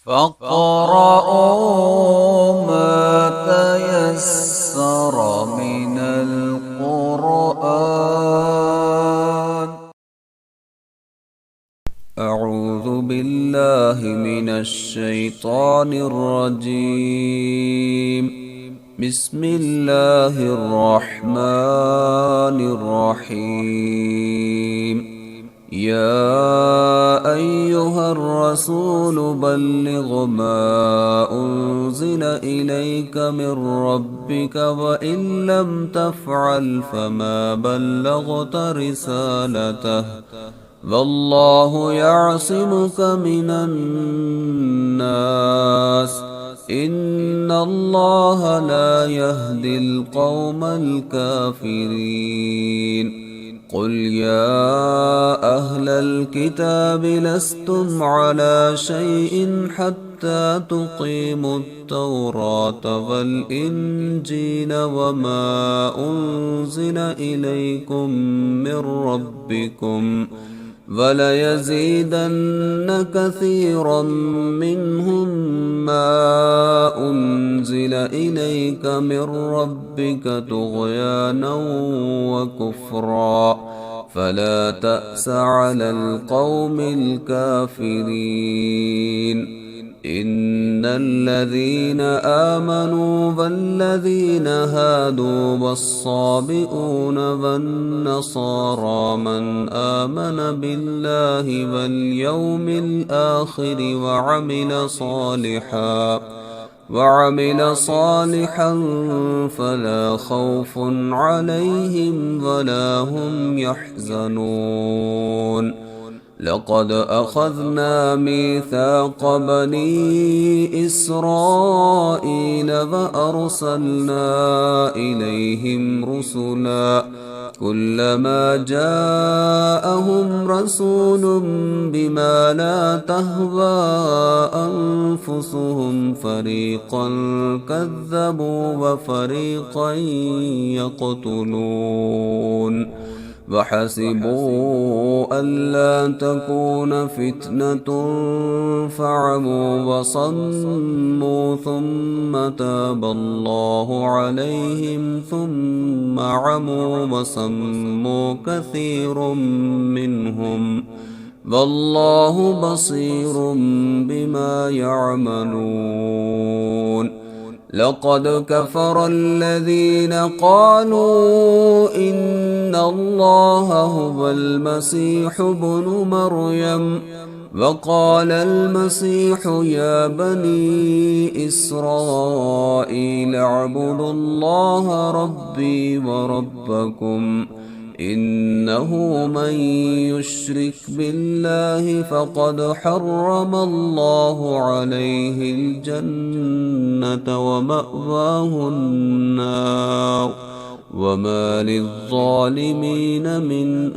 فاقرؤوا ما تيسر من القرآن. أعوذ بالله من الشيطان الرجيم. بسم الله الرحمن الرحيم. يا أيها الرسول بلغ ما أنزل إليك من ربك وإن لم تفعل فما بلغت رسالته والله يعصمك من الناس إن الله لا يهدي القوم الكافرين. قل يا أهل الكتاب لستم على شيء حتى تقيموا التوراة والإنجيل وما أنزل إليكم من ربكم وليزيدن كثيرا منهم ما أنزل إليك من ربك طغيانا وكفرا فلا تأس على القوم الكافرين. إن الذين آمنوا والذين هادوا والصابئون والنصارى من آمن بالله واليوم الآخر وعمل صالحا فلا خوف عليهم ولا هم يحزنون. لقد أخذنا ميثاق بني إسرائيل وأرسلنا إليهم رسلا كلما جاءهم رسول بما لا تهوى أنفسهم فريقا كذبوا وفريقا يقتلون. وحسبوا ألا تكون فتنة فعموا وصموا ثم تاب الله عليهم ثم عموا وصموا كثير منهم والله بصير بما يعملون. لقد كفر الذين قالوا إن الله هو المسيح ابن مريم وقال المسيح يا بني إسرائيل اعبدوا الله ربي وربكم إنه من يشرك بالله فقد حرم الله عليه الجنة ومأواه النار وما للظالمين من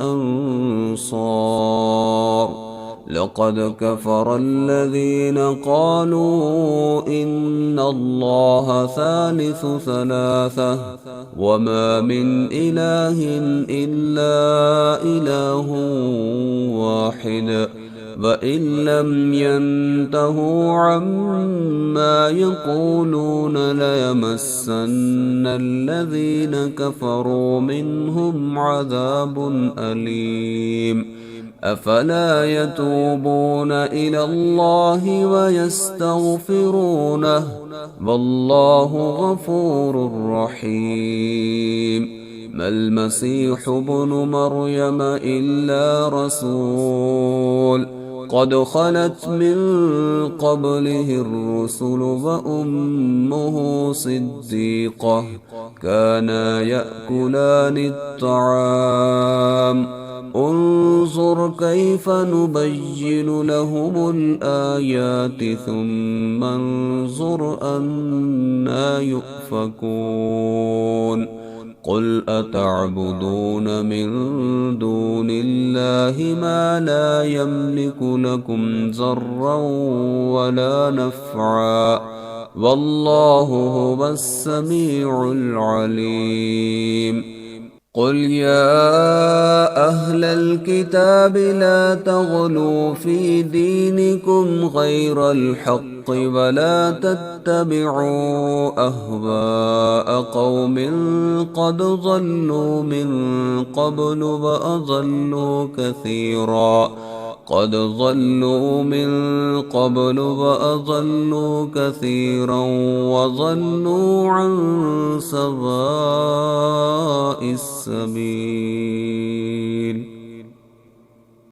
أنصار. لقد كفر الذين قالوا إن الله ثالث ثلاثة وما من إله إلا إله واحد وإن لم ينتهوا عما يقولون ليمسن الذين كفروا منهم عذاب أليم. أفلا يتوبون إلى الله ويستغفرونه والله غفور رحيم. ما المسيح ابن مريم إلا رسول قد خلت من قبله الرسل وأمه صديقة كانا يأكلان الطعام انظر كيف نبين لهم الآيات ثم انظر أنا يؤفكون. قل أتعبدون من دون الله ما لا يملك لكم ضرا ولا نفعا والله هو السميع العليم. قل يا أهل الكتاب لا تغلوا في دينكم غير الحق ولا تتبعوا أهواء قوم قد ضلوا من قبل وأضلوا كثيرا وضلوا عن سواء السبيل.